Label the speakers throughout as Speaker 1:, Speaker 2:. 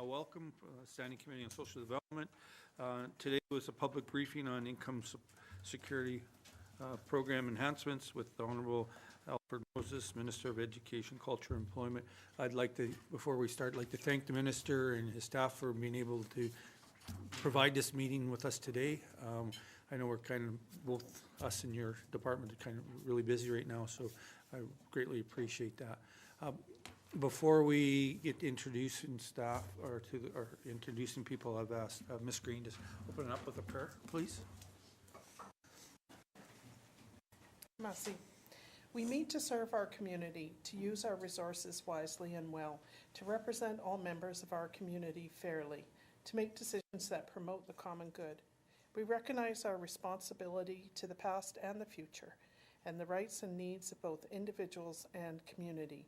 Speaker 1: Welcome, Standing Committee on Social Development. Today was a public briefing on income security program enhancements with the Honorable Alfred Moses, Minister of Education, Culture, and Employment. I'd like to, before we start, like to thank the Minister and his staff for being able to provide this meeting with us today. I know we're kind of, both us and your department are kind of really busy right now, so I greatly appreciate that. Before we get to introducing staff or introducing people, I've asked Ms. Green to open it up with a prayer, please.
Speaker 2: Merci. We meet to serve our community, to use our resources wisely and well, to represent all members of our community fairly, to make decisions that promote the common good. We recognize our responsibility to the past and the future, and the rights and needs of both individuals and community.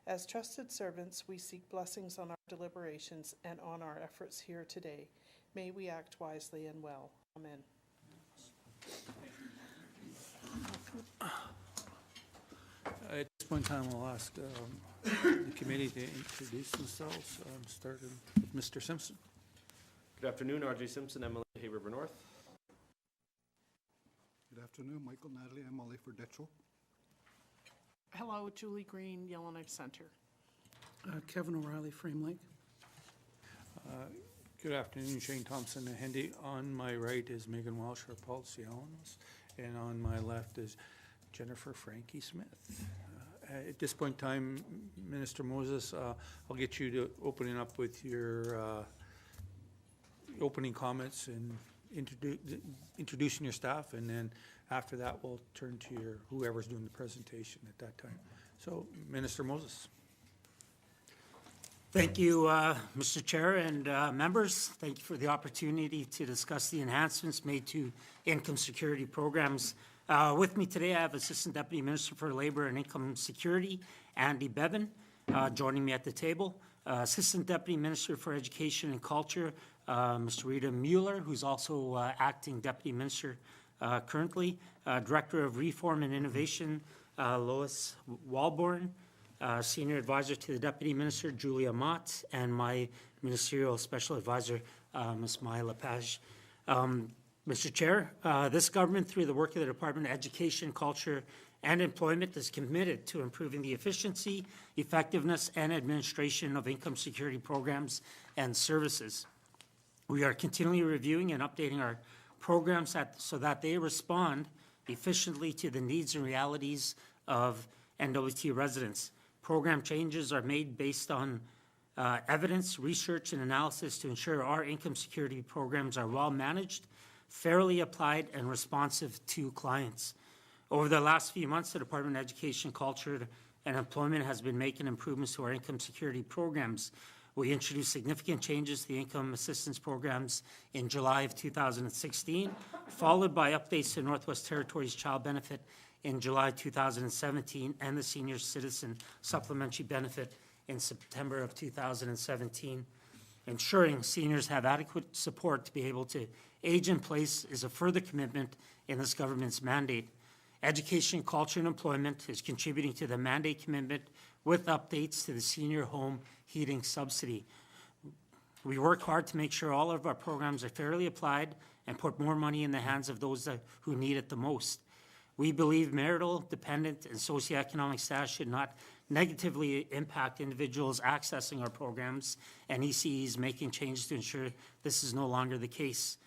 Speaker 2: As trusted servants, we seek blessings on our deliberations and on our efforts here today. May we act wisely and well. Amen.
Speaker 1: At this point in time, I'll ask the committee to introduce themselves, starting with Mr. Simpson.
Speaker 3: Good afternoon, RJ Simpson, MLA Hay River North.
Speaker 4: Good afternoon, Michael Natalie, MLA for Detchell.
Speaker 2: Hello, Julie Green, Yellowknife Center.
Speaker 5: Kevin O'Reilly, Frame Lake.
Speaker 1: Good afternoon, Shane Thompson, Hendy. On my right is Megan Welsh, our policy analyst, and on my left is Jennifer Frankie Smith. At this point in time, Minister Moses, I'll get you to opening up with your opening comments and introducing your staff, and then after that we'll turn to your whoever's doing the presentation at that time. So, Minister Moses.
Speaker 5: Thank you, Mr. Chair and members. Thank you for the opportunity to discuss the enhancements made to income security programs. With me today, I have Assistant Deputy Minister for Labour and Income Security, Andy Bevan, joining me at the table. Assistant Deputy Minister for Education and Culture, Mr. Rita Mueller, who's also Acting Deputy Minister currently. Director of Reform and Innovation, Lois Walborn. Senior Advisor to the Deputy Minister, Julia Mott, and my Ministerial Special Advisor, Ms. Maya Lepage. Mr. Chair, this government, through the work of the Department of Education, Culture, and Employment, is committed to improving the efficiency, effectiveness, and administration of income security programs and services. We are continually reviewing and updating our programs so that they respond efficiently to the needs and realities of NWT residents. Program changes are made based on evidence, research, and analysis to ensure our income security programs are well managed, fairly applied, and responsive to clients. Over the last few months, the Department of Education, Culture, and Employment has been making improvements to our income security programs. We introduced significant changes to the income assistance programs in July of 2016, followed by updates to Northwest Territories Child Benefit in July 2017 and the Senior Citizen Supplementary Benefit in September of 2017. Ensuring seniors have adequate support to be able to age in place is a further commitment in this government's mandate. Education, Culture, and Employment is contributing to the mandate commitment with updates to the senior home heating subsidy. We work hard to make sure all of our programs are fairly applied and put more money in the hands of those who need it the most. We believe marital, dependent, and socioeconomic status should not negatively impact individuals accessing our programs, and ECE is making changes to ensure this is no longer the case.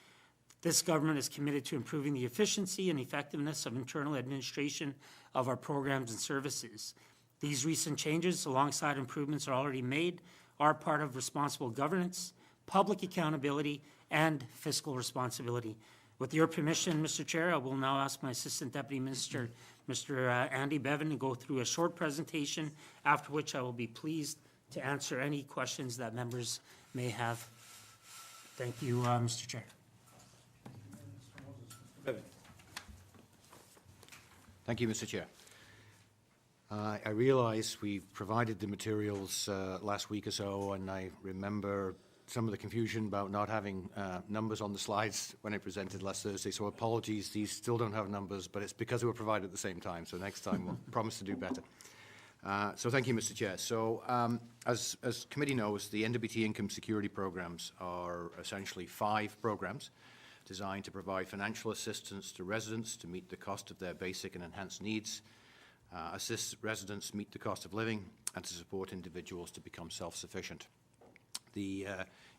Speaker 5: This government is committed to improving the efficiency and effectiveness of internal administration of our programs and services. These recent changes, alongside improvements already made, are part of responsible governance, public accountability, and fiscal responsibility. With your permission, Mr. Chair, I will now ask my Assistant Deputy Minister, Mr. Andy Bevan, to go through a short presentation, after which I will be pleased to answer any questions that members may have. Thank you, Mr. Chair.
Speaker 6: Thank you, Mr. Chair. I realize we provided the materials last week or so, and I remember some of the confusion about not having numbers on the slides when I presented last Thursday, so apologies, these still don't have numbers, but it's because they were provided at the same time, so next time we'll promise to do better. So thank you, Mr. Chair. So as committee knows, the NWT income security programs are essentially 5 programs designed to provide financial assistance to residents to meet the cost of their basic and enhanced needs, assist residents meet the cost of living, and to support individuals to become self-sufficient. The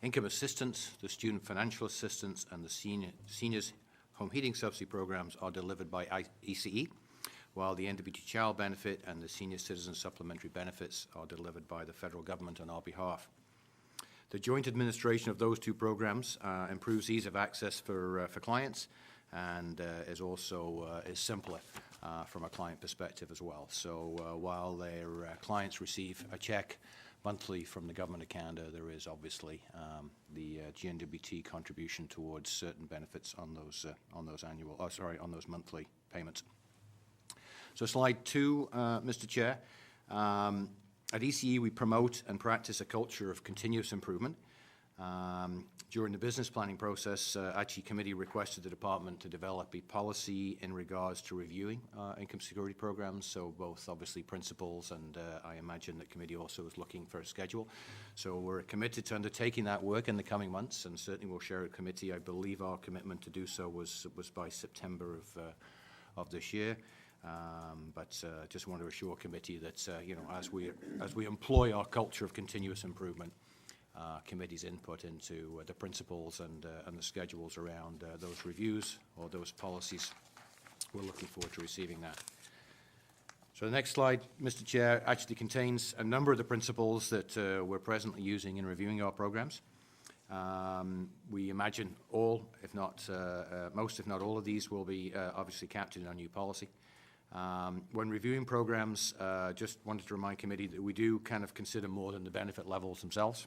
Speaker 6: income assistance, the student financial assistance, and the seniors home heating subsidy programs are delivered by ECE, while the NWT child benefit and the senior citizen supplementary benefits are delivered by the federal government on our behalf. The joint administration of those 2 programs improves ease of access for clients and is also is simpler from a client perspective as well. So while their clients receive a check monthly from the Government of Canada, there is obviously the GNWT contribution towards certain benefits on those monthly payments. So slide 2, Mr. Chair. At ECE, we promote and practice a culture of continuous improvement. During the business planning process, ACHI committee requested the department to develop a policy in regards to reviewing income security programs, so both obviously principles and I imagine that committee also is looking for a schedule. So we're committed to undertaking that work in the coming months, and certainly we'll share with committee. I believe our commitment to do so was by September of this year. But just want to assure committee that you know, as we employ our culture of continuous improvement, committee's input into the principles and the schedules around those reviews or those policies, we're looking forward to receiving that. So the next slide, Mr. Chair, actually contains a number of the principles that we're presently using in reviewing our programs. We imagine all, if not most, if not all of these will be obviously captured in our new policy. When reviewing programs, just wanted to remind committee that we do kind of consider more than the benefit levels themselves.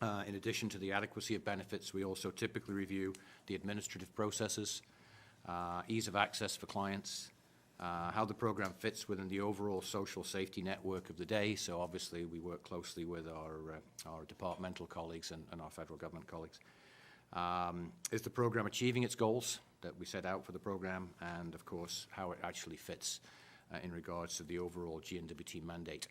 Speaker 6: In addition to the adequacy of benefits, we also typically review the administrative processes, ease of access for clients, how the program fits within the overall social safety network of the day. So obviously we work closely with our departmental colleagues and our federal government colleagues. Is the program achieving its goals that we set out for the program, and of course how it actually fits in regards to the overall GNWT mandate.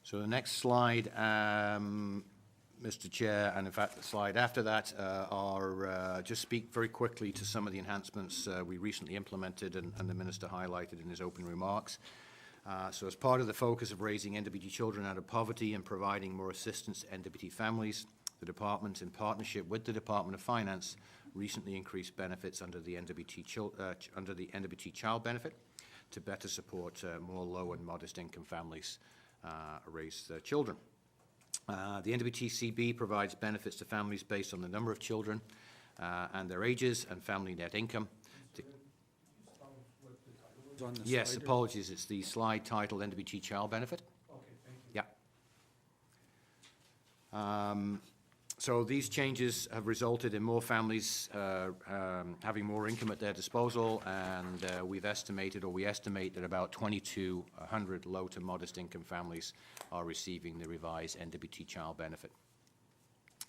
Speaker 6: So the next slide, Mr. Chair, and in fact the slide after that are just speak very quickly to some of the enhancements we recently implemented and the Minister highlighted in his opening remarks. So as part of the focus of raising NWT children out of poverty and providing more assistance to NWT families, the Department, in partnership with the Department of Finance, recently increased benefits under the NWT child benefit to better support more low and modest income families raise their children. The NWT-CB provides benefits to families based on the number of children and their ages and family net income.
Speaker 1: On the
Speaker 6: Yes,
Speaker 1: slide, or-
Speaker 6: apologies, it's the slide titled NWT Child Benefit.
Speaker 1: Okay, thank you.
Speaker 6: Yeah. So these changes have resulted in more families having more income at their disposal, and we estimate that about 2,200 low to modest income families are receiving the revised NWT child benefit.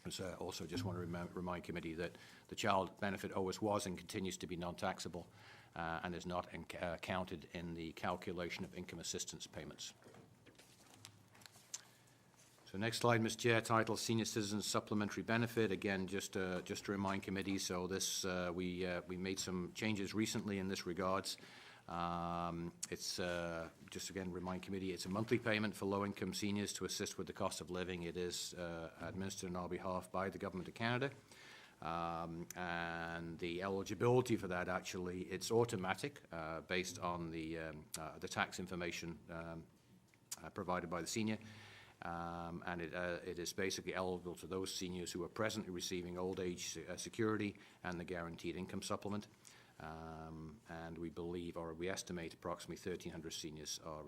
Speaker 6: So also just want to remind committee that the child benefit always was and continues to be non-taxable and is not counted in the calculation of income assistance payments. So next slide, Mr. Chair, title Senior Citizens Supplementary Benefit. Again, just to remind committee, so this we made some changes recently in this regards. It's just again remind committee, it's a monthly payment for low-income seniors to assist with the cost of living. It is administered on our behalf by the Government of Canada. And the eligibility for that, actually, it's automatic based on the tax information provided by the senior. And it is basically eligible to those seniors who are presently receiving old age security and the guaranteed income supplement. And we believe, or we estimate, approximately 1,300 seniors are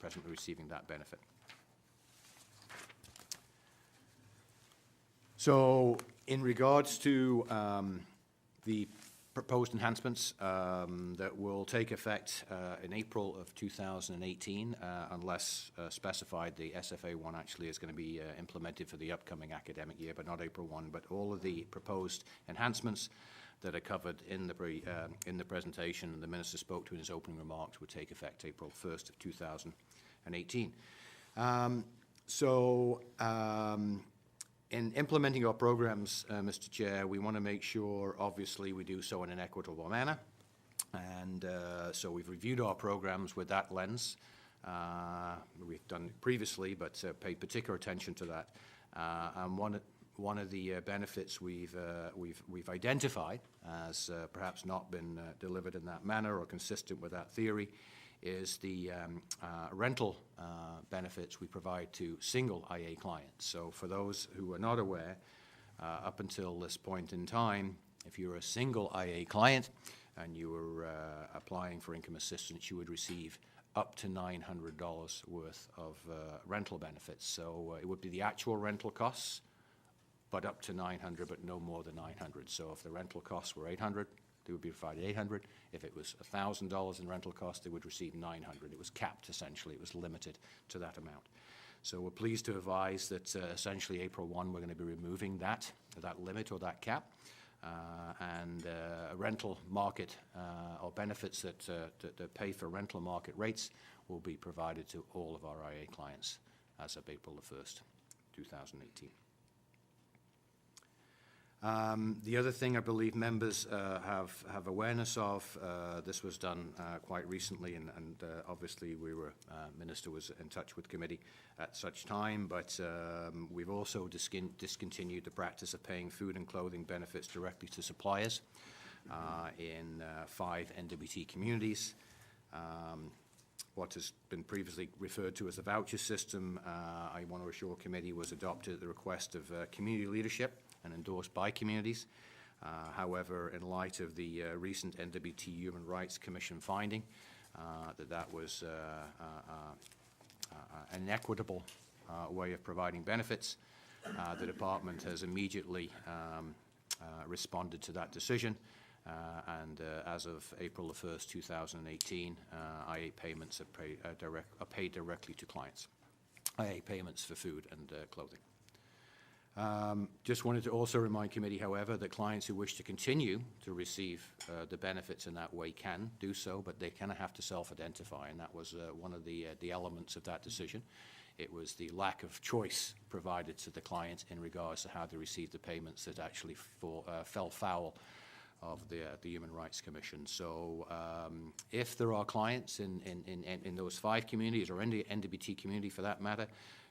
Speaker 6: presently receiving that benefit. So in regards to the proposed enhancements that will take effect in April of 2018, unless specified, the SFA1 actually is going to be implemented for the upcoming academic year, but not April 1. But all of the proposed enhancements that are covered in the presentation and the Minister spoke to in his opening remarks would take effect April 1st of 2018. In implementing our programs, Mr. Chair, we want to make sure, obviously, we do so in an equitable manner. And so we've reviewed our programs with that lens. We've done it previously, but paid particular attention to that. And one of the benefits we've identified as perhaps not been delivered in that manner or consistent with that theory is the rental benefits we provide to single IA clients. So for those who are not aware, up until this point in time, if you're a single IA client and you were applying for income assistance, you would receive up to $900 worth of rental benefits. So it would be the actual rental costs, but up to $900, but no more than $900. So if the rental costs were $800, they would be provided $800. If it was $1,000 in rental cost, they would receive $900. It was capped, essentially. It was limited to that amount. So we're pleased to advise that essentially April 1, we're going to be removing that limit or that cap. And rental market or benefits that pay for rental market rates will be provided to all of our IA clients as of April the 1st, 2018. The other thing I believe members have awareness of, this was done quite recently, and obviously Minister was in touch with committee at such time, but we've also discontinued the practice of paying food and clothing benefits directly to suppliers in 5 NWT communities. What has been previously referred to as a voucher system, I want to assure committee, was adopted at the request of community leadership and endorsed by communities. However, in light of the recent NWT Human Rights Commission finding that was an inequitable way of providing benefits, the department has immediately responded to that decision. And as of April the 1st, 2018, IA payments are paid directly to clients. IA payments for food and clothing. Just wanted to also remind committee, however, that clients who wish to continue to receive the benefits in that way can do so, but they kind of have to self-identify, and that was one of the elements of that decision. It was the lack of choice provided to the client in regards to how they receive the payments that actually fell foul of the Human Rights Commission. So if there are clients in those 5 communities, or any NWT community for that matter,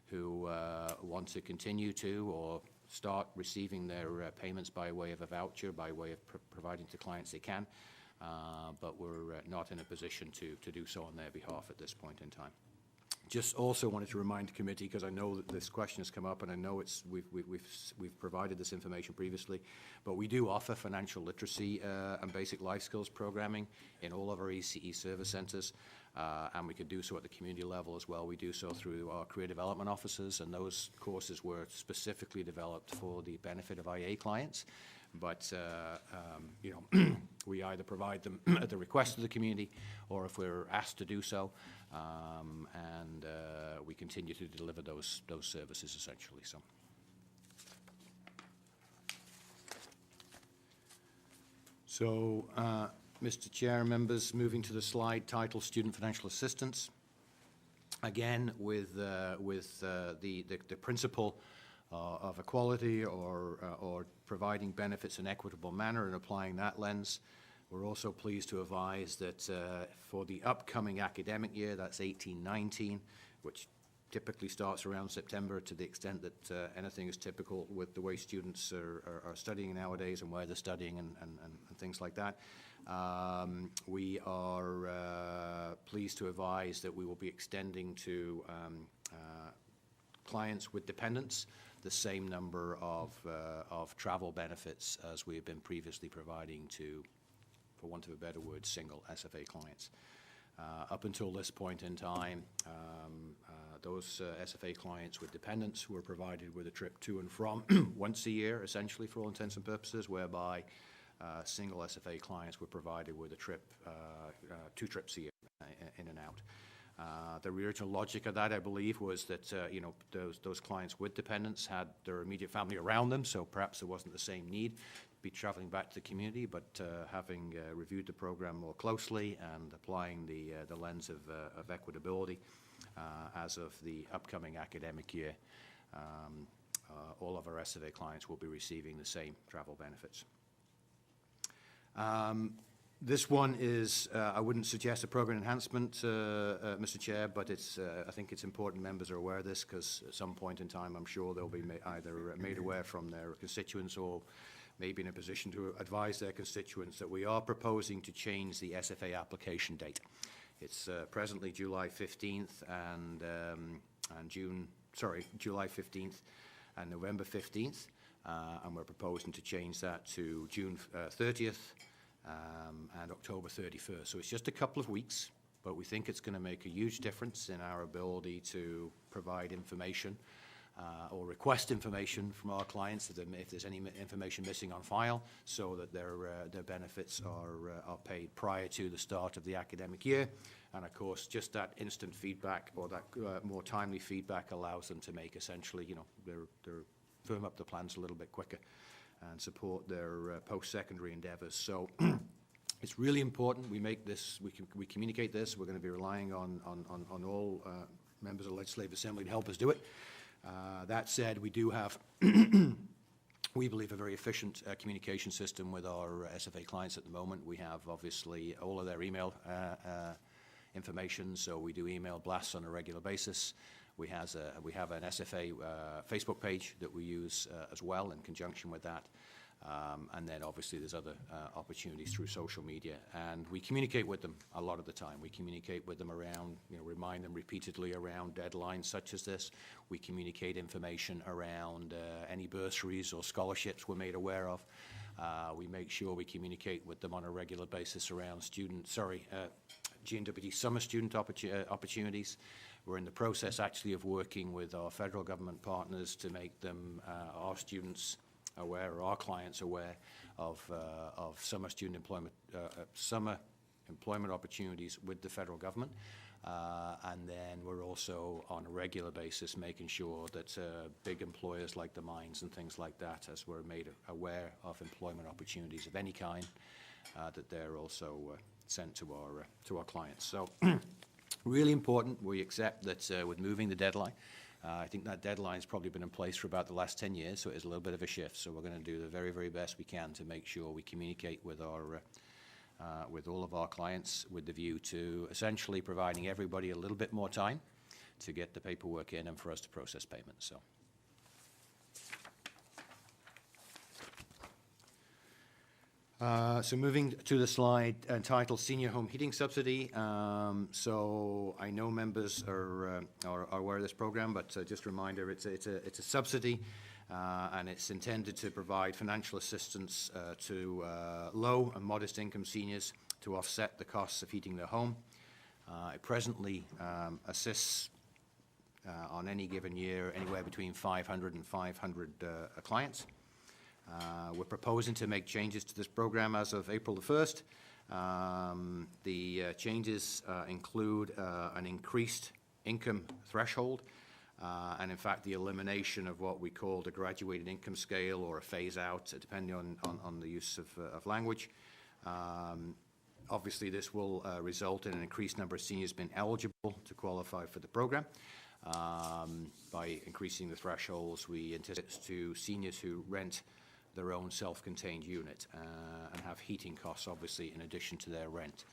Speaker 6: who want to continue to or start receiving their payments by way of a voucher, by way of providing to clients, they can, but we're not in a position to do so on their behalf at this point in time. Just also wanted to remind the committee, because I know that this question has come up, and I know we've provided this information previously, but we do offer financial literacy and basic life skills programming in all of our ECE service centres, and we could do so at the community level as well. We do so through our career development officers, and those courses were specifically developed for the benefit of IA clients. But, you know, we either provide them at the request of the community or if we're asked to do so, and we continue to deliver those services essentially. So, Mr. Chair, members, moving to the slide titled Student Financial Assistance. Again, with the principle of equality or providing benefits in an equitable manner and applying that lens. We're also pleased to advise that for the upcoming academic year, that's 18-19, which typically starts around September, to the extent that anything is typical with the way students are studying nowadays and where they're studying and things like that. We are pleased to advise that we will be extending to clients with dependents the same number of travel benefits as we have been previously providing to, for want of a better word, single SFA clients. Up until this point in time, those SFA clients with dependents were provided with a trip to and from once a year, essentially for all intents and purposes, whereby single SFA clients were provided with a trip, 2 trips a year in and out. The original logic of that, I believe, was that, you know, those clients with dependents had their immediate family around them, so perhaps there wasn't the same need to be traveling back to the community, but having reviewed the program more closely and applying the lens of equitability as of the upcoming academic year, all of our SFA clients will be receiving the same travel benefits. This one is, I wouldn't suggest a program enhancement, Mr. Chair, but it's, I think it's important members are aware of this, because at some point in time, I'm sure they'll be either made aware from their constituents or maybe in a position to advise their constituents that we are proposing to change the SFA application date. It's presently July 15th and July 15th and November 15th, and we're proposing to change that to June 30th and October 31st. So it's just a couple of weeks, but we think it's going to make a huge difference in our ability to provide information or request information from our clients if there's any information missing on file, so that their benefits are paid prior to the start of the academic year. And of course, just that instant feedback or that more timely feedback allows them to make essentially, you know, their firm up the plans a little bit quicker and support their post-secondary endeavors. So it's really important we make this, we communicate this. We're going to be relying on all members of the Legislative Assembly to help us do it. That said, we do have, we believe, a very efficient communication system with our SFA clients at the moment. We have, obviously, all of their email information, so we do email blasts on a regular basis. We have an SFA Facebook page that we use as well in conjunction with that. And then obviously there's other opportunities through social media, and we communicate with them a lot of the time. We communicate with them around, you know, remind them repeatedly around deadlines such as this. We communicate information around any bursaries or scholarships we're made aware of. We make sure we communicate with them on a regular basis around GNWD summer student opportunities. We're in the process actually of working with our federal government partners to make them, our students aware, or our clients aware of summer student employment, summer employment opportunities with the federal government. And then we're also on a regular basis making sure that big employers like the mines and things like that, as we're made aware of employment opportunities of any kind, that they're also sent to our clients. So really important. We accept that with moving the deadline, I think that deadline's probably been in place for about the last 10 years, so it is a little bit of a shift. So we're going to do the very, very best we can to make sure we communicate with our with all of our clients with the view to essentially providing everybody a little bit more time to get the paperwork in and for us to process payments. So moving to the slide entitled Senior Home Heating Subsidy. So I know members are aware of this program, but just a reminder, it's a subsidy, and it's intended to provide financial assistance to low and modest income seniors to offset the costs of heating their home. It presently assists on any given year anywhere between 500 and 500 clients. We're proposing to make changes to this program as of April the 1st. The changes include an increased income threshold, and in fact the elimination of what we call the graduated income scale, or a phase out, depending on the use of language. Obviously this will result in an increased number of seniors being eligible to qualify for the program. By increasing the thresholds, we anticipate to seniors who rent their own self-contained unit and have heating costs, obviously, in addition to their rent.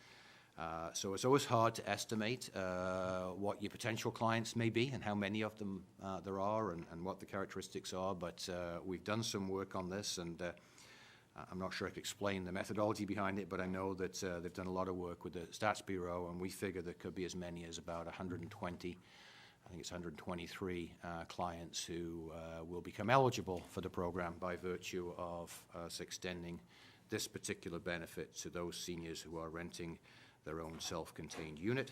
Speaker 6: So it's always hard to estimate what your potential clients may be and how many of them there are, and what the characteristics are, but we've done some work on this, and I'm not sure I can explain the methodology behind it, but I know that they've done a lot of work with the Stats Bureau, and we figure there could be as many as about 120, I think it's 123 clients who will become eligible for the program by virtue of us extending this particular benefit to those seniors who are renting their own self-contained unit.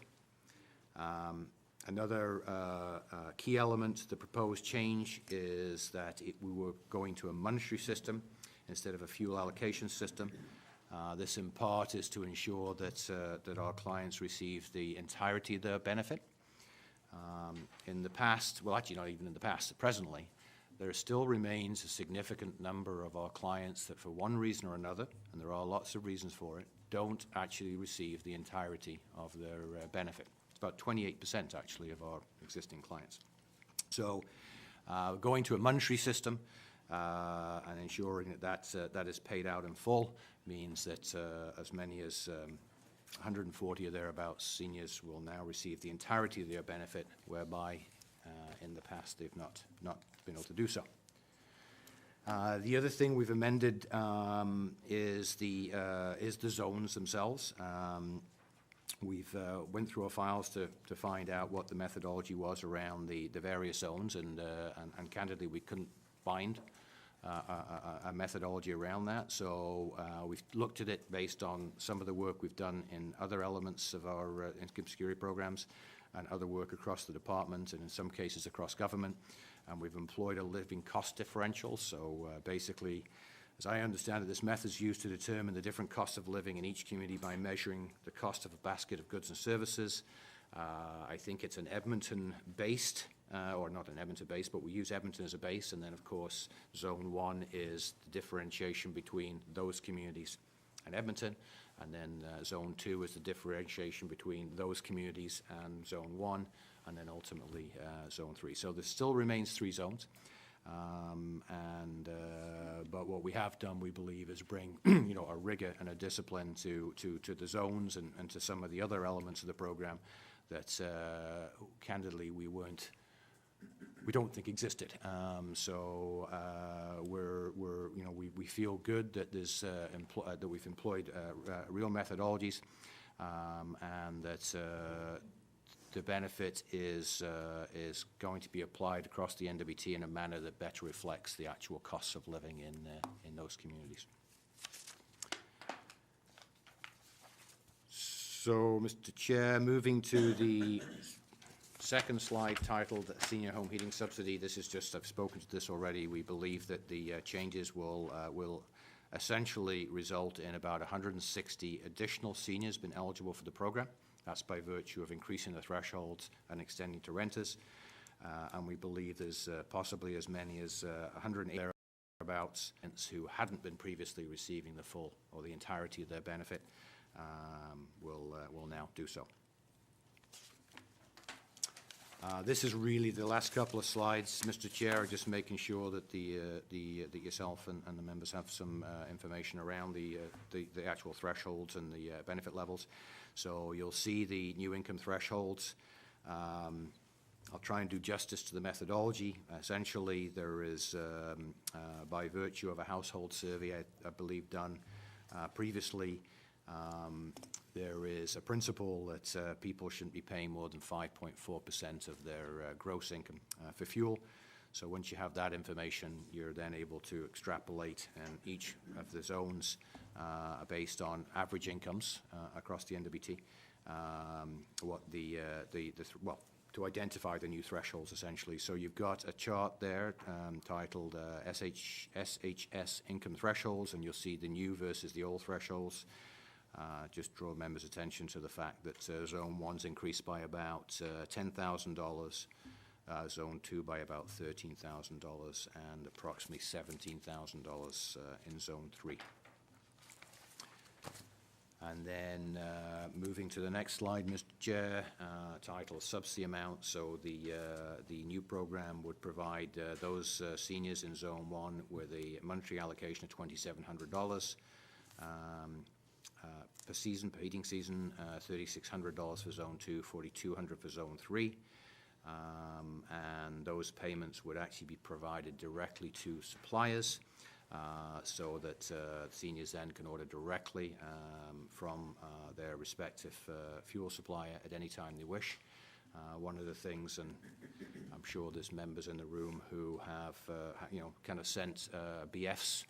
Speaker 6: Another key element to the proposed change is that we were going to a monetary system instead of a fuel allocation system. This in part is to ensure that our clients receive the entirety of their benefit. In the past, well, actually not even in the past, presently, there still remains a significant number of our clients that for one reason or another, and there are lots of reasons for it, don't actually receive the entirety of their benefit. It's about 28% actually of our existing clients. So going to a monetary system and ensuring that is paid out in full means that as many as 140 or thereabouts seniors will now receive the entirety of their benefit, whereby in the past they've not been able to do so. The other thing we've amended is the zones themselves. We've went through our files to find out what the methodology was around the various zones, and candidly we couldn't find a methodology around that. So we've looked at it based on some of the work we've done in other elements of our income security programs and other work across the department and in some cases across government. And we've employed a living cost differential. So basically, as I understand it, this method is used to determine the different costs of living in each community by measuring the cost of a basket of goods and services. I think it's an Edmonton-based, or not an Edmonton-based, but we use Edmonton as a base. And then, of course, Zone 1 is the differentiation between those communities and Edmonton. And then Zone 2 is the differentiation between those communities and Zone 1, and then ultimately Zone 3. So there still remains 3 zones. But what we have done, we believe, is bring a rigor and a discipline to the zones and to some of the other elements of the program that candidly we don't think existed. We feel good that there's that we've employed real methodologies, and that the benefit is going to be applied across the NWT in a manner that better reflects the actual costs of living in those communities. So, Mr. Chair, moving to the second slide titled Senior Home Heating Subsidy. This is just, I've spoken to this already. We believe that the changes will essentially result in about 160 additional seniors being eligible for the program. That's by virtue of increasing the thresholds and extending to renters. And we believe there's possibly as many as 180 thereabouts who hadn't been previously receiving the full or the entirety of their benefit will now do so. This is really the last couple of slides, Mr. Chair, just making sure that that yourself and the members have some information around the actual thresholds and the benefit levels. So you'll see the new income thresholds. I'll try and do justice to the methodology. Essentially, there is, by virtue of a household survey, I believe, done previously, there is a principle that people shouldn't be paying more than 5.4% of their gross income for fuel. So once you have that information, you're then able to extrapolate, and each of the zones are based on average incomes across the NWT, to identify the new thresholds, essentially. So you've got a chart there titled SHS income thresholds, and you'll see the new versus the old thresholds. Just draw members' attention to the fact that Zone 1's increased by about $10,000, Zone 2 by about $13,000, and approximately $17,000 in Zone 3. And then moving to the next slide, Mr. Chair, title Subsidy Amount. So the new program would provide those seniors in Zone 1 with a monetary allocation of $2,700 per season, per heating season, $3,600 for Zone 2, $4,200 for Zone 3. And those payments would actually be provided directly to suppliers, so that seniors then can order directly from their respective fuel supplier at any time they wish. One of the things, and I'm sure there's members in the room who have, kind of sent BFs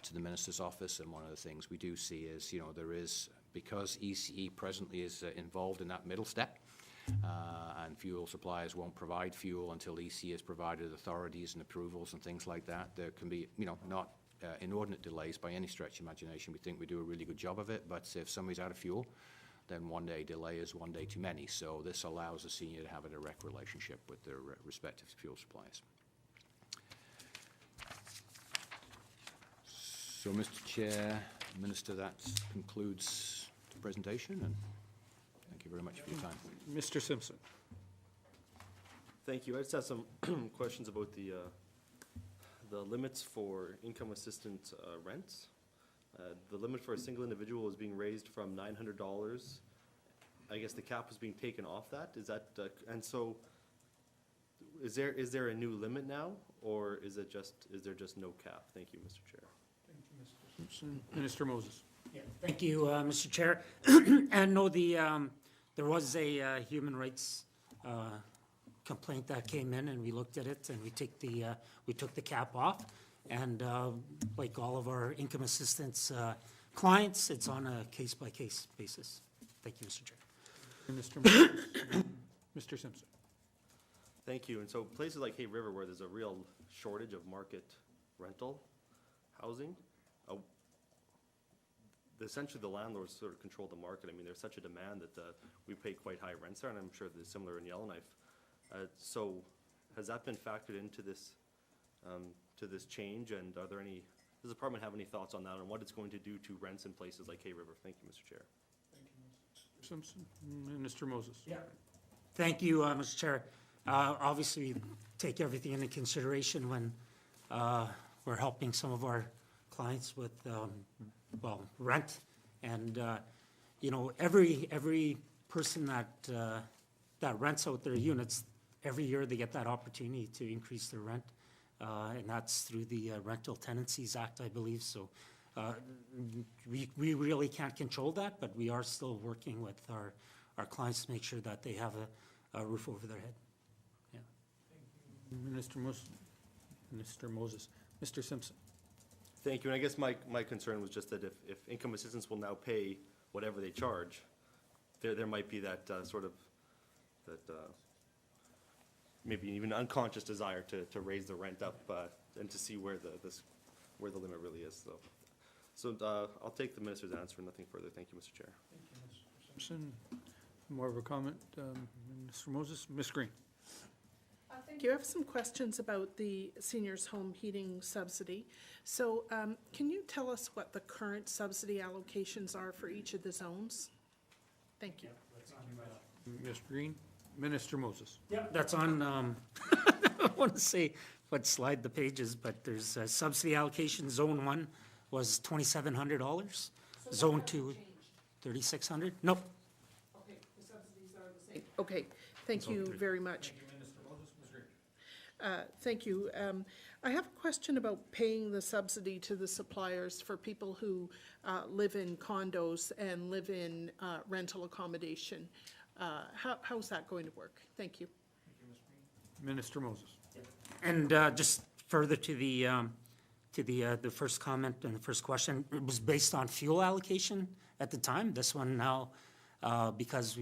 Speaker 6: to the Minister's office, and one of the things we do see is, there is, because ECE presently is involved in that middle step, and fuel suppliers won't provide fuel until ECE has provided authorities and approvals and things like that. There can be, not inordinate delays by any stretch of imagination. We think we do a really good job of it, but if somebody's out of fuel, then one day delay is one day too many. So this allows the senior to have a direct relationship with their respective fuel suppliers. So, Mr. Chair, Minister, that concludes the presentation, and thank you very much for your time.
Speaker 1: Mr. Simpson.
Speaker 3: Thank you. I just have some questions about the limits for income assistance rents. The limit for a single individual is being raised from $900. I guess the cap is being taken off that. Is that, and so is there a new limit now, or is there just no cap? Thank you, Mr. Chair.
Speaker 1: Simpson. Minister Moses.
Speaker 5: Yeah, thank you, Mr. Chair. And no, there was a human rights complaint that came in, and we looked at it, and we took the cap off. And like all of our income assistance clients, it's on a case-by-case basis. Thank you, Mr. Chair.
Speaker 1: Minister Moses. Mr. Simpson.
Speaker 3: Thank you. And so places like Hay River, where there's a real shortage of market rental housing, essentially the landlords sort of control the market. I mean, there's such a demand that we pay quite high rents there, and I'm sure there's similar in Yellowknife. So has that been factored into this change, and does the department have any thoughts on that, on what it's going to do to rents in places like Hay River? Thank you, Mr. Chair.
Speaker 1: Simpson. Minister Moses.
Speaker 5: Yeah. Thank you, Mr. Chair. Obviously, we take everything into consideration when we're helping some of our clients with, rent. And, every person that rents out their units, every year they get that opportunity to increase their rent. And that's through the Rental Tenancies Act, I believe. So we really can't control that, but we are still working with our clients to make sure that they have a roof over their head. Yeah.
Speaker 1: Minister Moses. Mr. Simpson.
Speaker 3: Thank you. And I guess my concern was just that if income assistance will now pay whatever they charge, there might be that maybe even unconscious desire to raise the rent up and to see where the limit really is. So I'll take the minister's answer. Nothing further. Thank you, Mr. Chair.
Speaker 1: Simpson. More of a comment. Mr. Moses. Ms. Green.
Speaker 2: Thank you. I have some questions about the seniors' home heating subsidy. So can you tell us what the current subsidy allocations are for each of the zones? Thank you.
Speaker 1: Ms. Green. Minister Moses.
Speaker 5: Yeah, that's on, I want to say what slide the page is, but there's a subsidy allocation. Zone 1 was $2,700. Zone 2, $3,600. Nope.
Speaker 2: Okay, the subsidies are the same. Okay, thank you very much.
Speaker 1: Minister Moses. Ms. Green.
Speaker 2: Thank you. I have a question about paying the subsidy to the suppliers for people who live in condos and live in rental accommodation. How's that going to work? Thank you.
Speaker 1: Minister Moses.
Speaker 5: And just further to the first comment and the first question, it was based on fuel allocation at the time. This one now, because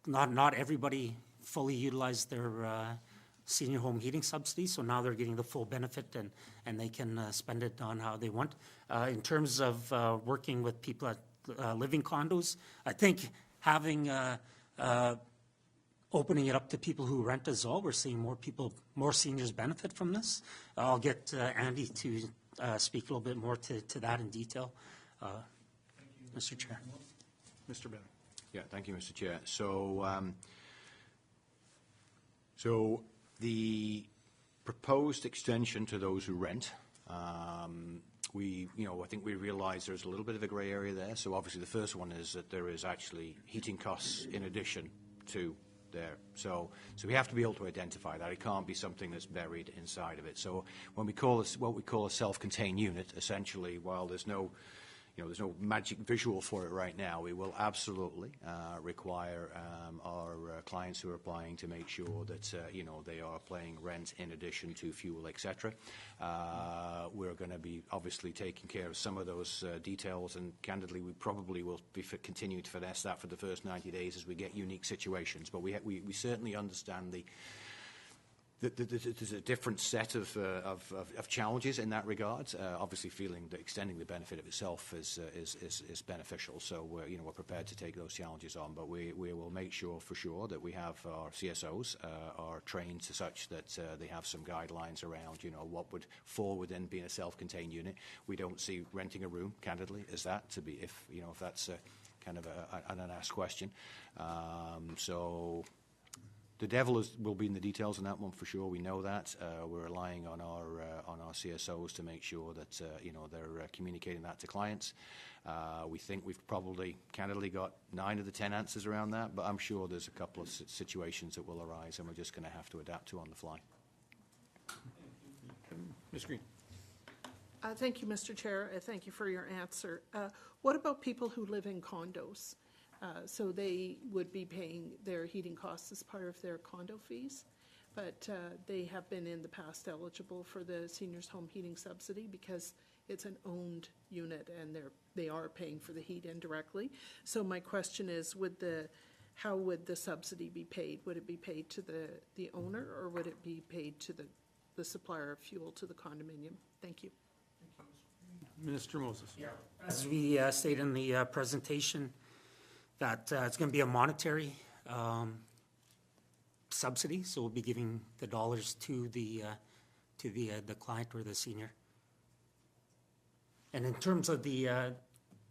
Speaker 5: not everybody fully utilized their senior home heating subsidy, so now they're getting the full benefit and they can spend it on how they want. In terms of working with people at living condos, I think having opening it up to people who rent as well, we're seeing more seniors benefit from this. I'll get Andy to speak a little bit more to that in detail. Mr. Chair.
Speaker 1: Mr. Bennett.
Speaker 6: Yeah, thank you, Mr. Chair. So the proposed extension to those who rent, I think we realize there's a little bit of a grey area there. So obviously the first one is that there is actually heating costs in addition to there. So we have to be able to identify that. It can't be something that's buried inside of it. So when we call this what we call a self-contained unit, essentially, while there's no magic visual for it right now, we will absolutely require our clients who are applying to make sure that they are paying rent in addition to fuel, etc. We're going to be obviously taking care of some of those details, and candidly, we probably will be continue to finesse that for the first 90 days as we get unique situations. But we certainly understand there's a different set of challenges in that regard. Obviously, feeling that extending the benefit of itself is beneficial. So we're prepared to take those challenges on. But we will make sure for sure that we have our CSOs are trained to such that they have some guidelines around what would fall within being a self-contained unit. We don't see renting a room, candidly, as that to be if that's kind of an unasked question. So. The devil will be in the details on that one for sure. We know that. We're relying on our CSOs to make sure that they're communicating that to clients. We think we've probably candidly got 9 of the 10 answers around that, but I'm sure there's a couple of situations that will arise, and we're just going to have to adapt to on the fly.
Speaker 1: Ms. Green.
Speaker 2: Thank you, Mr. Chair. Thank you for your answer. What about people who live in condos? So they would be paying their heating costs as part of their condo fees, but they have been in the past eligible for the seniors' home heating subsidy because it's an owned unit and they are paying for the heat indirectly. So my question is, how would the subsidy be paid? Would it be paid to the owner, or would it be paid to the supplier of fuel to the condominium? Thank you.
Speaker 1: Minister Moses.
Speaker 5: As we stated in the presentation, that it's going to be a monetary subsidy, so we'll be giving the dollars to the client or the senior. And in terms of the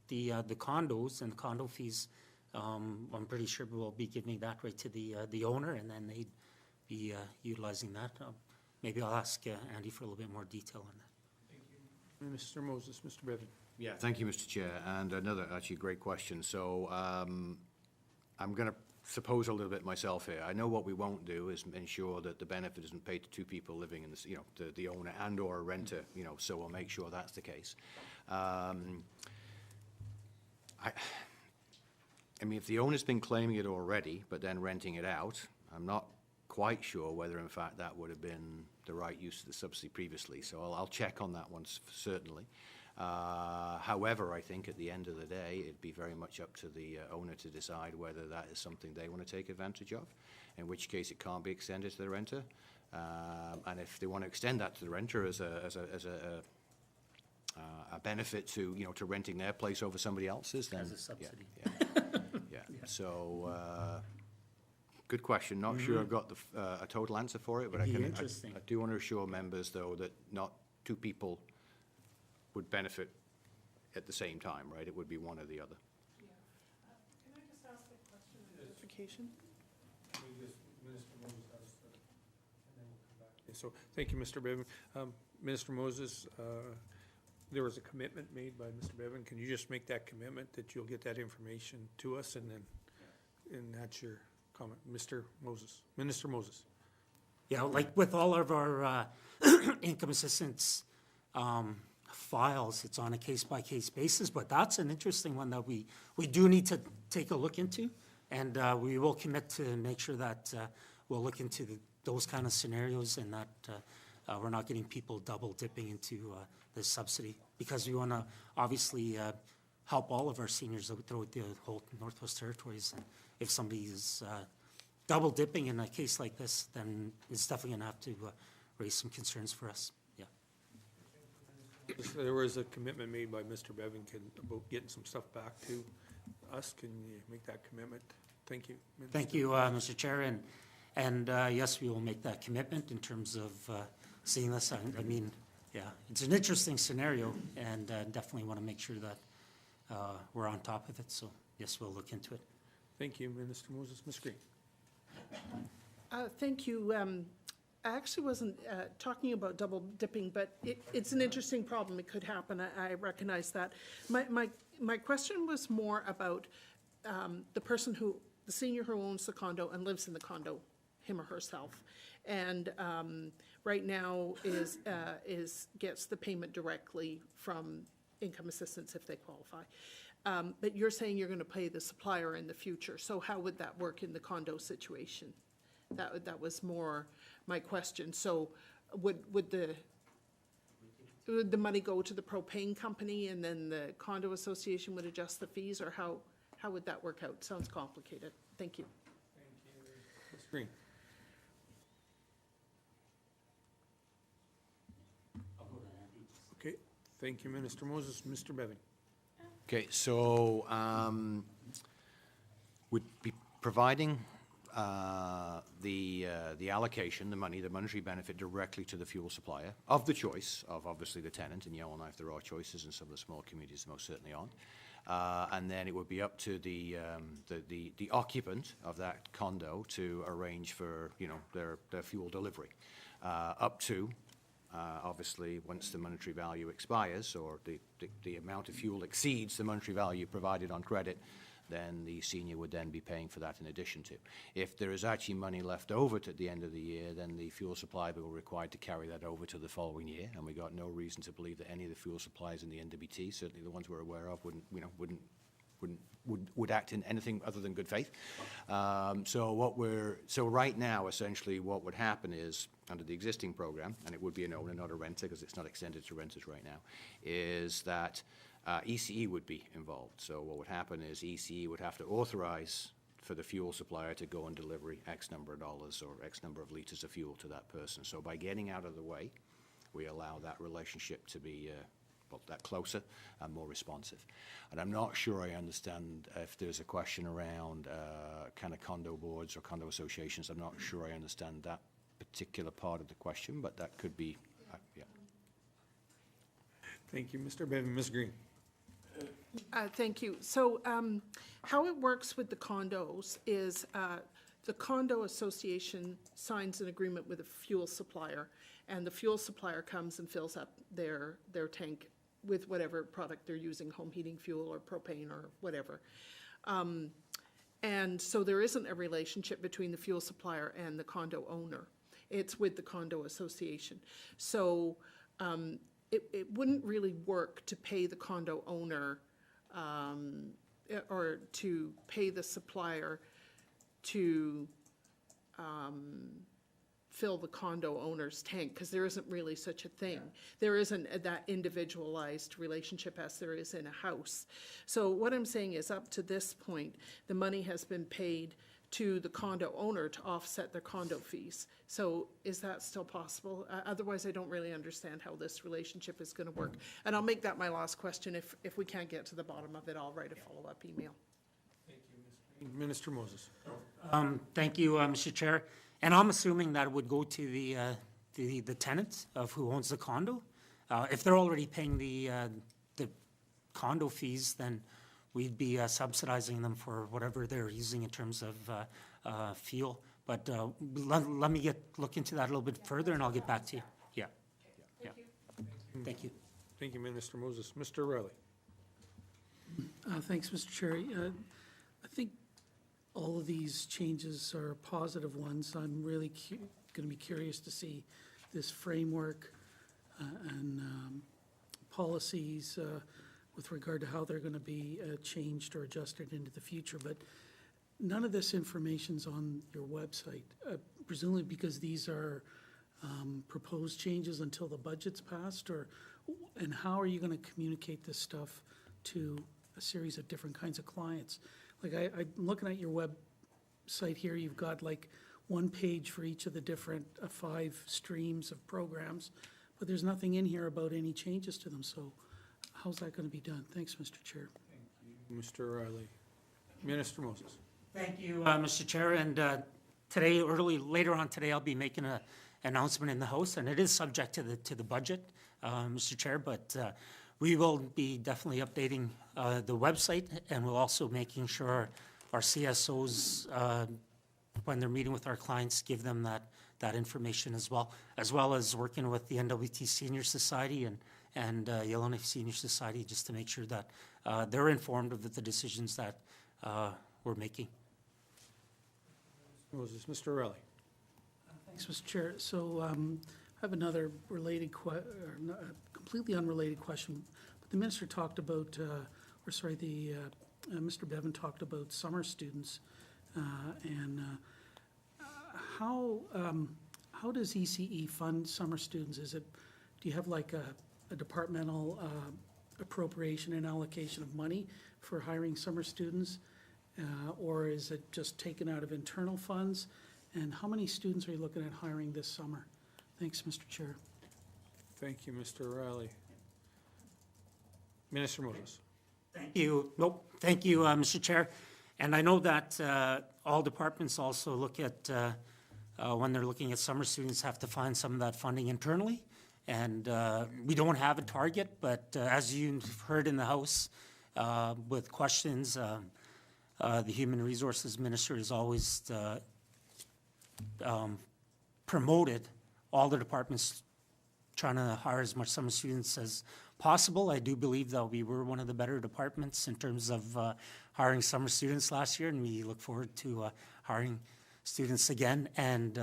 Speaker 5: condos and the condo fees, I'm pretty sure we'll be giving that right to the owner, and then they'd be utilizing that. Maybe I'll ask Andy for a little bit more detail on that.
Speaker 1: Mr. Moses, Mr. Bevan.
Speaker 6: Yeah, thank you, Mr. Chair. And another actually great question. So I'm going to suppose a little bit myself here. I know what we won't do is ensure that the benefit isn't paid to 2 people living in the owner and or a renter. So we'll make sure that's the case. I mean, if the owner's been claiming it already, but then renting it out, I'm not quite sure whether, in fact, that would have been the right use of the subsidy previously. So I'll check on that one certainly. However, I think at the end of the day, it'd be very much up to the owner to decide whether that is something they want to take advantage of, in which case it can't be extended to the renter. And if they want to extend that to the renter as a benefit to to renting their place over somebody else's, then
Speaker 5: As a subsidy.
Speaker 6: Yeah. So good question. Not sure I've got a total answer for it, but
Speaker 5: It'd be
Speaker 6: I
Speaker 5: interesting.
Speaker 6: do want to assure members though that not 2 people would benefit at the same time, right? It would be one or the other.
Speaker 2: Can I just ask a question of clarification?
Speaker 1: So, thank you, Mr. Bevan. Minister Moses, there was a commitment made by Mr. Bevan. Can you just make that commitment that you'll get that information to us, and that's your comment, Mr. Moses, Minister Moses?
Speaker 5: Yeah, like with all of our income assistance files, it's on a case-by-case basis, but that's an interesting one that we do need to take a look into, and we will commit to make sure that we'll look into those kind of scenarios, and that we're not getting people double dipping into the subsidy, because we want to obviously help all of our seniors throughout the whole Northwest Territories. And if somebody is double dipping in a case like this, then it's definitely going to have to raise some concerns for us. Yeah.
Speaker 1: There was a commitment made by Mr. Bevan about getting some stuff back to us. Can you make that commitment? Thank you. Minister.
Speaker 5: Thank you, Mr. Chair, and yes, we will make that commitment in terms of seeing this. I mean, yeah, it's an interesting scenario, and definitely want to make sure that we're on top of it. So yes, we'll look into it.
Speaker 1: Thank you, Minister Moses. Ms. Green.
Speaker 2: Thank you. I actually wasn't talking about double dipping, but it's an interesting problem. It could happen. I recognize that. My question was more about the senior who owns the condo and lives in the condo, him or herself, and right now gets the payment directly from income assistance if they qualify. But you're saying you're going to pay the supplier in the future. So how would that work in the condo situation? That was more my question. So would the money go to the propane company, and then the condo association would adjust the fees, or how would that work out? Sounds complicated. Thank you.
Speaker 1: Ms. Green. Thank you, Minister Moses. Mr. Bevan.
Speaker 6: Okay, so would be providing the allocation, the money, the monetary benefit directly to the fuel supplier of the choice of obviously the tenant. In Yellowknife, there are choices, and some of the small communities most certainly aren't. And then it would be up to the occupant of that condo to arrange for, you know, their fuel delivery. Up to, obviously, once the monetary value expires or the amount of fuel exceeds the monetary value provided on credit, then the senior would then be paying for that in addition to. If there is actually money left over at the end of the year, then the fuel supplier will be required to carry that over to the following year, and we got no reason to believe that any of the fuel suppliers in the NWT, certainly the ones we're aware of, would act in anything other than good faith. So right now, essentially, what would happen is, under the existing program, and it would be an owner, not a renter, because it's not extended to renters right now, is that ECE would be involved. So what would happen is ECE would have to authorize for the fuel supplier to go and deliver X number of dollars or X number of liters of fuel to that person. So by getting out of the way, we allow that relationship to be that closer and more responsive. And I'm not sure I understand if there's a question around kind of condo boards or condo associations. I'm not sure I understand that particular part of the question, but that could be, yeah.
Speaker 1: Thank you, Mr. Bevan. Ms. Green.
Speaker 2: Thank you. So how it works with the condos is the condo association signs an agreement with a fuel supplier, and the fuel supplier comes and fills up their tank with whatever product they're using, home heating fuel or propane or whatever. And so there isn't a relationship between the fuel supplier and the condo owner. It's with the condo association. So it wouldn't really work to pay the condo owner or to pay the supplier to fill the condo owner's tank, because there isn't really such a thing. There isn't that individualized relationship as there is in a house. So what I'm saying is, up to this point, the money has been paid to the condo owner to offset their condo fees. So is that still possible? Otherwise, I don't really understand how this relationship is going to work. And I'll make that my last question. If we can't get to the bottom of it, I'll write a follow-up email.
Speaker 1: Thank you, Ms. Green. Minister Moses.
Speaker 5: Thank you, Mr. Chair. And I'm assuming that it would go to the tenant of who owns the condo. If they're already paying the condo fees, then we'd be subsidizing them for whatever they're using in terms of fuel. But let me look into that a little bit further, and I'll get back to you. Yeah. Yeah. Thank you.
Speaker 1: Thank you, Minister Moses. Mr. Riley.
Speaker 7: Thanks, Mr. Chair. I think all of these changes are positive ones. I'm really going to be curious to see this framework and policies with regard to how they're going to be changed or adjusted into the future. But none of this information's on your website, presumably because these are proposed changes until the budget's passed, and how are you going to communicate this stuff to a series of different kinds of clients? Like I'm looking at your website here, you've got like one page for each of the different 5 streams of programs, but there's nothing in here about any changes to them. So how's that going to be done? Thanks, Mr. Chair.
Speaker 1: Mr. Riley. Minister Moses.
Speaker 5: Thank you, Mr. Chair. And later on today, I'll be making an announcement in the House, and it is subject to the budget, Mr. Chair, but we will be definitely updating the website, and we'll also making sure our CSOs, when they're meeting with our clients, give them that information as well as working with the NWT Senior Society and Yellowknife Senior Society, just to make sure that they're informed of the decisions that we're making.
Speaker 1: Moses. Mr. Riley.
Speaker 7: Thanks, Mr. Chair. So I have another related, completely unrelated question. But the minister talked about, Mr. Bevan talked about summer students, and how does ECE fund summer students? Do you have like a departmental appropriation and allocation of money for hiring summer students, or is it just taken out of internal funds? And how many students are you looking at hiring this summer? Thanks, Mr. Chair.
Speaker 1: Thank you, Mr. Riley. Minister Moses.
Speaker 5: Thank you. Nope. Thank you, Mr. Chair. And I know that all departments also look at, when they're looking at summer students, have to find some of that funding internally. And we don't have a target, but as you've heard in the House with questions, the Human Resources Minister has always promoted all the departments trying to hire as much summer students as possible. I do believe that we were one of the better departments in terms of hiring summer students last year, and we look forward to hiring students again and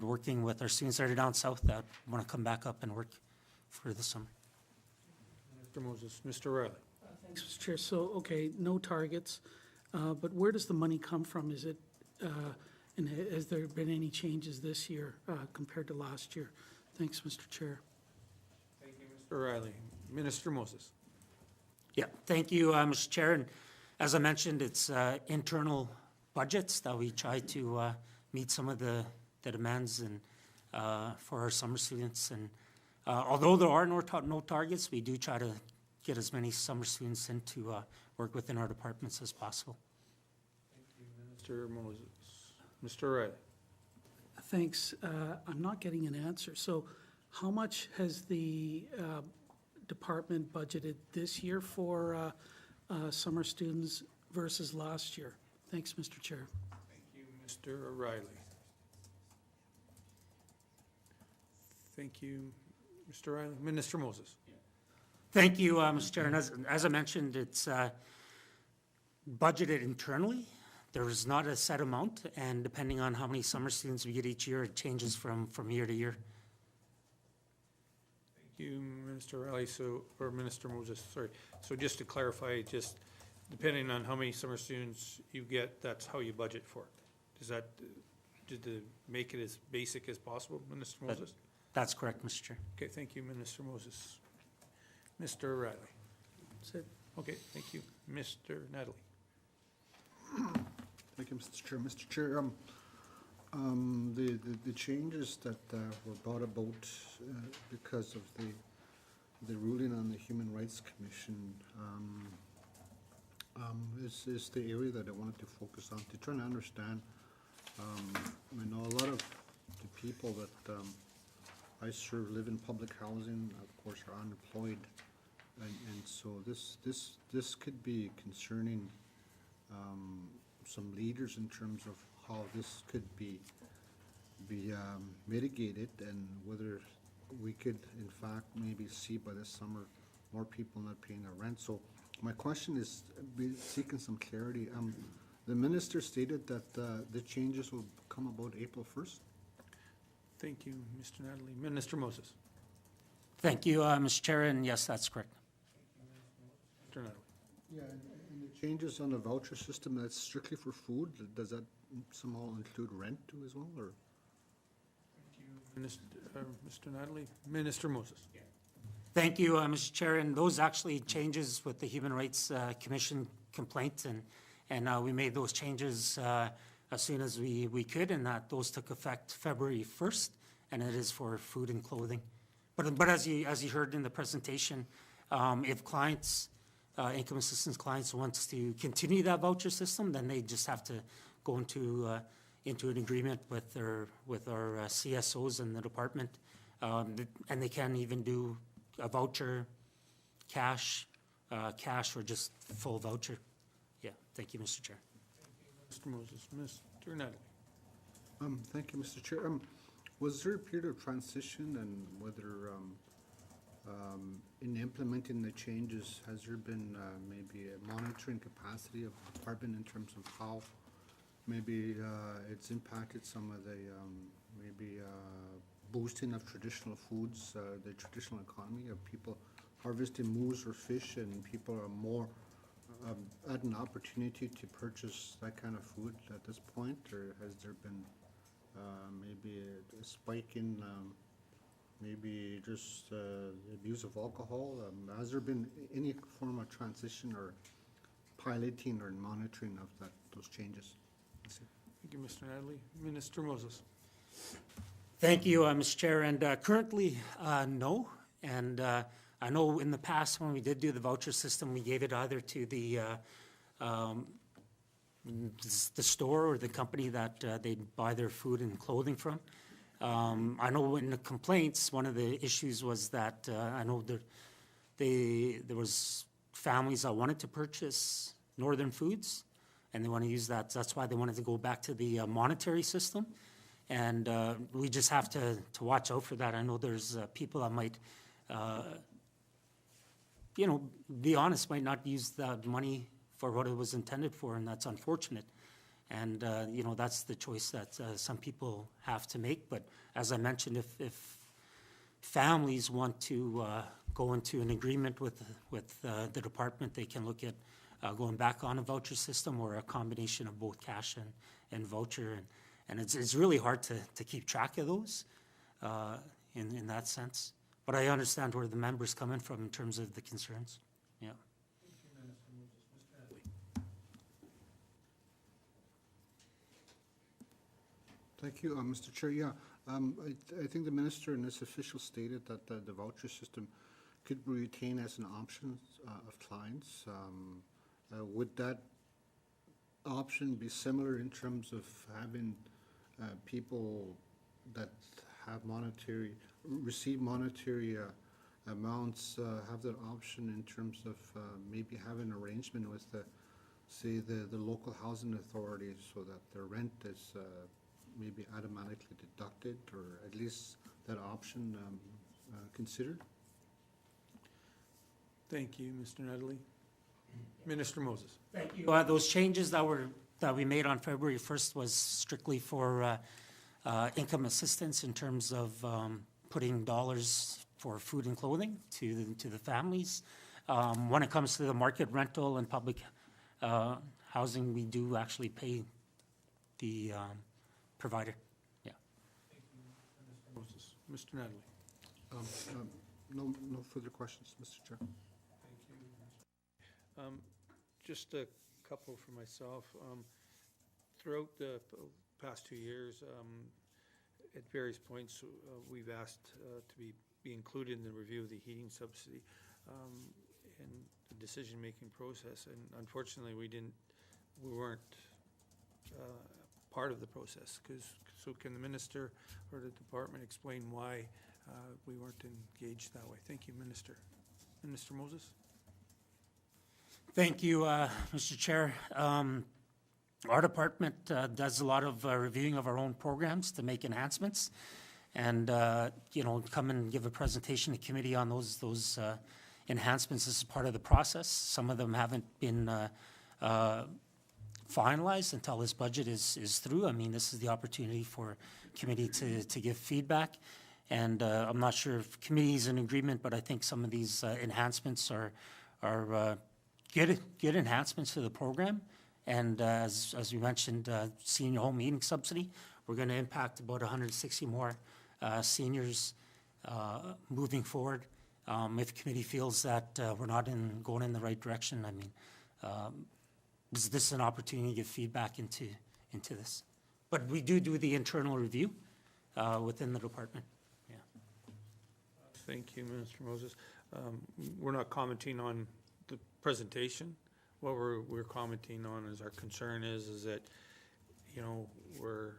Speaker 5: working with our students that are down south that want to come back up and work for the summer.
Speaker 1: Mr. Moses. Mr. Riley.
Speaker 7: Thanks, Mr. Chair. So, okay, no targets, but where does the money come from? Is it, and has there been any changes this year compared to last year? Thanks, Mr. Chair.
Speaker 1: Thank you, Mr. Riley. Minister Moses.
Speaker 5: Yeah, thank you, Mr. Chair. And as I mentioned, it's internal budgets that we try to meet some of the demands and for our summer students. And although there are no targets, we do try to get as many summer students in to work within our departments as possible.
Speaker 1: Mr. Moses. Mr. Riley.
Speaker 7: Thanks. I'm not getting an answer. So how much has the department budgeted this year for summer students versus last year? Thanks, Mr. Chair.
Speaker 1: Thank you, Mr. Riley. Thank you, Mr. Riley. Minister Moses.
Speaker 5: Thank you, Mr. Chair. And as I mentioned, it's budgeted internally. There is not a set amount, and depending on how many summer students we get each year, it changes from year to year.
Speaker 1: Thank you, Minister Riley. Or Minister Moses, sorry. So just to clarify, just depending on how many summer students you get, that's how you budget for it. Is that, to make it as basic as possible, Minister Moses?
Speaker 5: That's correct, Mr. Chair.
Speaker 1: Okay, thank you, Minister Moses. Mr. Riley.
Speaker 7: That's it.
Speaker 1: Okay, thank you. Mr. Natalie.
Speaker 4: Thank you, Mr. Chair. Mr. Chair, the changes that were brought about because of the ruling on the Human Rights Commission is the area that I wanted to focus on, to try to understand. I know a lot of the people that I serve live in public housing, of course, are unemployed, and so this could be concerning some leaders in terms of how this could be mitigated, and whether we could, in fact, maybe see by this summer more people not paying their rent. So my question is, seeking some clarity. The minister stated that the changes will come about April 1st.
Speaker 1: Thank you, Mr. Natalie. Minister Moses.
Speaker 5: Thank you, Mr. Chair, and yes, that's correct.
Speaker 1: Mr. Natalie.
Speaker 4: Yeah, and the changes on the voucher system, that's strictly for food. Does that somehow include rent too as well, or?
Speaker 1: Mr. Natalie. Minister Moses.
Speaker 5: Thank you, Mr. Chair. And those actually changes with the Human Rights Commission complaint, and we made those changes as soon as we could, and that those took effect February 1st, and it is for food and clothing. But as you heard in the presentation, if clients, income assistance clients, wants to continue that voucher system, then they just have to go into an agreement with our CSOs in the department, and they can even do a voucher, cash, or just full voucher. Yeah, thank you, Mr. Chair.
Speaker 1: Mr. Moses. Mr. Natalie.
Speaker 4: Thank you, Mr. Chair. Was there a period of transition, and whether in implementing the changes, has there been maybe a monitoring capacity of the department in terms of how maybe it's impacted some of the maybe boosting of traditional foods, the traditional economy of people harvesting moose or fish, and people are more at an opportunity to purchase that kind of food at this point, or has there been maybe a spike in maybe just the abuse of alcohol? Has there been any form of transition or piloting or monitoring of those changes?
Speaker 1: Thank you, Mr. Natalie. Minister Moses.
Speaker 5: Thank you, Mr. Chair. And currently, no. And I know in the past, when we did do the voucher system, we gave it either to the store or the company that they buy their food and clothing from. I know in the complaints, one of the issues was that, I know there was families that wanted to purchase Northern Foods, and they want to use that. That's why they wanted to go back to the monetary system. And we just have to watch out for that. I know there's people that might, be honest, might not use the money for what it was intended for, and that's unfortunate. And, that's the choice that some people have to make. But as I mentioned, if families want to go into an agreement with the department, they can look at going back on a voucher system or a combination of both cash and voucher. And it's really hard to keep track of those in that sense. But I understand where the member's coming from in terms of the concerns. Yeah.
Speaker 4: Thank you, Mr. Chair. Yeah, I think the minister in this official stated that the voucher system could be retained as an option of clients. Would that option be similar in terms of having people that have receive monetary amounts have that option in terms of maybe having an arrangement with the local housing authorities so that their rent is maybe automatically deducted, or at least that option considered?
Speaker 1: Thank you, Mr. Nedley. Minister Moses.
Speaker 5: Thank you. Those changes that we made on February 1st was strictly for income assistance in terms of putting dollars for food and clothing to the families. When it comes to the market rental and public housing, we do actually pay the provider. Yeah.
Speaker 1: Moses. Mr. Nedley.
Speaker 4: No further questions, Mr. Chair.
Speaker 1: Just a couple for myself. Throughout the past 2 years, at various points, we've asked to be included in the review of the heating subsidy and the decision-making process. And unfortunately, we weren't part of the process. So can the minister or the department explain why we weren't engaged that way? Thank you, Minister. Minister Moses?
Speaker 5: Thank you, Mr. Chair. Our department does a lot of reviewing of our own programs to make enhancements and, come and give a presentation to committee on those enhancements. This is part of the process. Some of them haven't been finalized until this budget is through. I mean, this is the opportunity for committee to give feedback. And I'm not sure if committee is in agreement, but I think some of these enhancements are good enhancements to the program. And as we mentioned, senior home heating subsidy, we're going to impact about 160 more seniors moving forward. If committee feels that we're not going in the right direction, I mean, this is an opportunity to give feedback into this. But we do the internal review within the department. Yeah.
Speaker 1: Thank you, Minister Moses. We're not commenting on the presentation. What we're commenting on is our concern is that, we're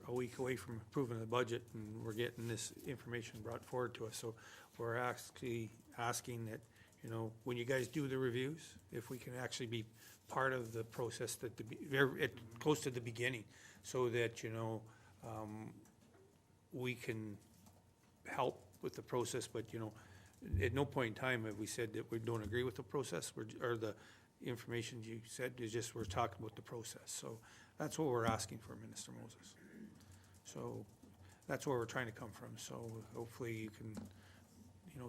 Speaker 1: a week away from approving the budget and we're getting this information brought forward to us. So we're actually asking that, when you guys do the reviews, if we can actually be part of the process close to the beginning so that, we can help with the process, but, at no point in time have we said that we don't agree with the process or the information you said. Is just we're talking about the process. So that's what we're asking for, Minister Moses. So that's where we're trying to come from. So hopefully you can,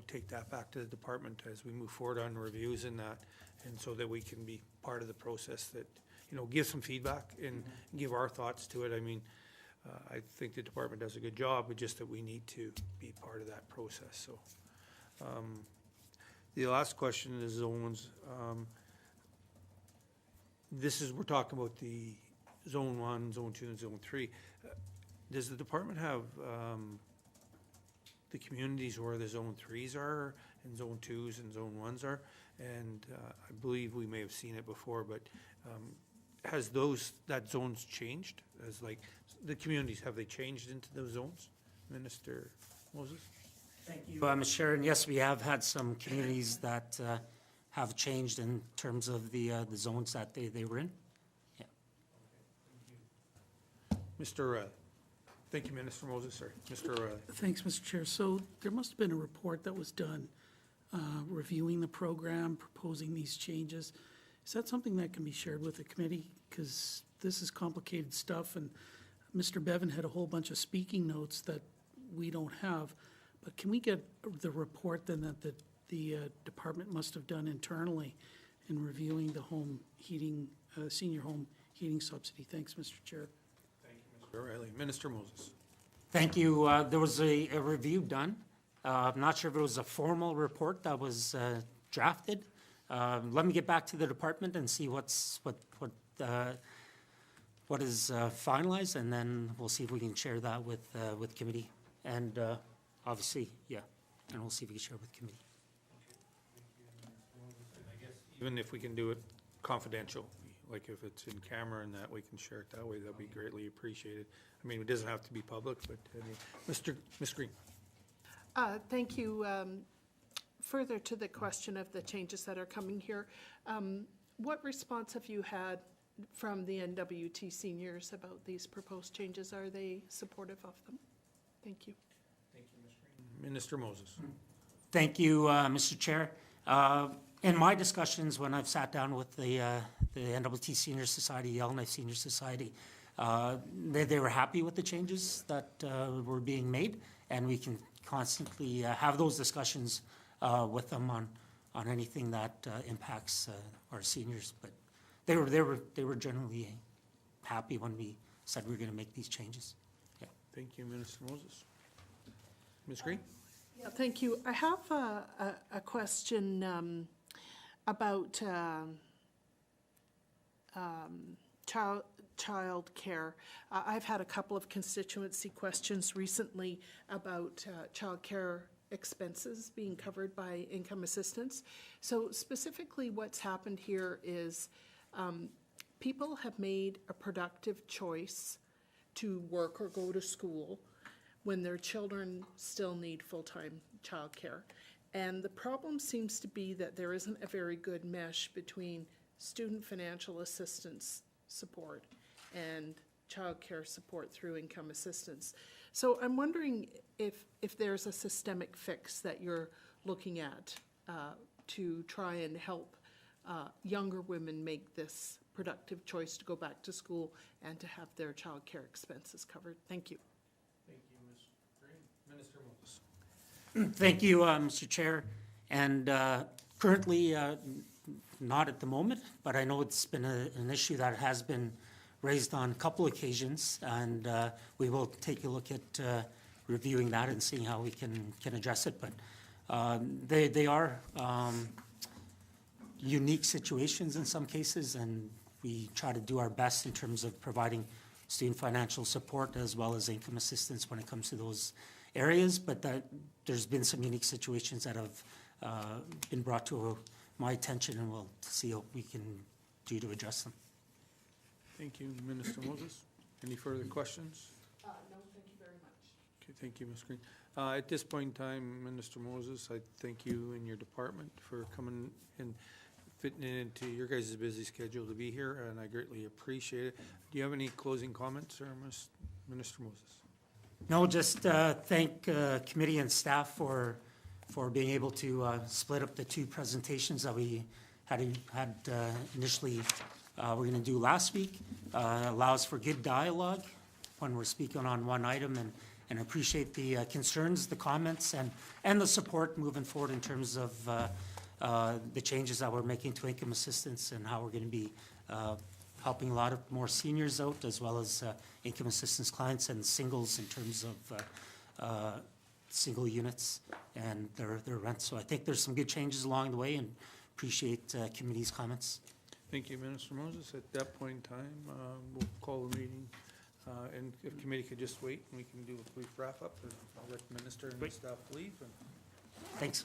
Speaker 1: take that back to the department as we move forward on reviews and that, and so that we can be part of the process that, give some feedback and give our thoughts to it. I mean, I think the department does a good job, but just that we need to be part of that process. So the last question is zones. We're talking about the Zone 1, Zone 2, and Zone 3. Does the department have the communities where the Zone 3s are and Zone 2s and Zone 1s are. And I believe we may have seen it before, but has that zones changed? As like, the communities, have they changed into those zones? Minister Moses?
Speaker 5: Thank you. Mr. Chair, and yes, we have had some communities that have changed in terms of the zones that they were in. Yeah.
Speaker 1: Mr. O'Reilly? Thank you, Minister Moses, sorry. Mr. O'Reilly?
Speaker 7: Thanks, Mr. Chair. So there must have been a report that was done reviewing the program, proposing these changes. Is that something that can be shared with the committee? Because this is complicated stuff, and Mr. Bevan had a whole bunch of speaking notes that we don't have. But can we get the report then that the department must have done internally in reviewing the home heating, senior home heating subsidy? Thanks, Mr. Chair.
Speaker 1: Thank you, Mr. O'Reilly. Minister Moses?
Speaker 5: Thank you. There was a review done. I'm not sure if it was a formal report that was drafted. Let me get back to the department and see what is finalized, and then we'll see if we can share that with committee. And obviously, yeah, and we'll see if we can share with committee.
Speaker 1: I guess even if we can do it confidential, like if it's in camera and that we can share it that way, that'd be greatly appreciated. I mean, it doesn't have to be public, but I mean, Ms. Green?
Speaker 2: Thank you. Further to the question of the changes that are coming here, what response have you had from the NWT seniors about these proposed changes? Are they supportive of them? Thank you.
Speaker 1: Thank you, Ms. Green. Minister Moses? Thank
Speaker 5: you, Mr. Chair. In my discussions, when I've sat down with the NWT Senior Society, the Yellowknife Senior Society, they were happy with the changes that were being made, and we can constantly have those discussions with them on anything that impacts our seniors. But they were generally happy when we said we were going to make these changes. Yeah.
Speaker 1: Thank you, Minister Moses. Ms. Green?
Speaker 2: Yeah, thank you. I have a question about child care. I've had a couple of constituency questions recently about child care expenses being covered by income assistance. So specifically what's happened here is people have made a productive choice to work or go to school when their children still need full-time childcare. And the problem seems to be that there isn't a very good mesh between student financial assistance support and childcare support through income assistance. So I'm wondering if there's a systemic fix that you're looking at to try and help younger women make this productive choice to go back to school and to have their childcare expenses covered. Thank you.
Speaker 1: Thank you, Ms. Green. Minister Moses?
Speaker 5: Thank you, Mr. Chair. And currently, not at the moment, but I know it's been an issue that has been raised on a couple occasions, and we will take a look at reviewing that and seeing how we can address it. But they are unique situations in some cases, and we try to do our best in terms of providing student financial support as well as income assistance when it comes to those areas. But there's been some unique situations that have been brought to my attention, and we'll see what we can do to address them.
Speaker 1: Thank you, Minister Moses. Any further questions?
Speaker 2: No, thank you very much.
Speaker 1: Okay, thank you, Ms. Green. At this point in time, Minister Moses, I thank you and your department for coming and fitting it into your guys' busy schedule to be here, and I greatly appreciate it. Do you have any closing comments, or Minister Moses?
Speaker 5: No, just thank committee and staff for being able to split up the two presentations that we had initially we're going to do last week. Allows for good dialogue when we're speaking on one item, and appreciate the concerns, the comments, and the support moving forward in terms of the changes that we're making to income assistance and how we're going to be helping a lot of more seniors out, as well as income assistance clients and singles in terms of single units and their rent. So I think there's some good changes along the way, and appreciate committee's comments.
Speaker 1: Thank you, Minister Moses. At that point in time, we'll call the meeting, and if committee could just wait, and we can do a brief wrap-up, and I'll let the minister and the staff leave.
Speaker 5: Thanks.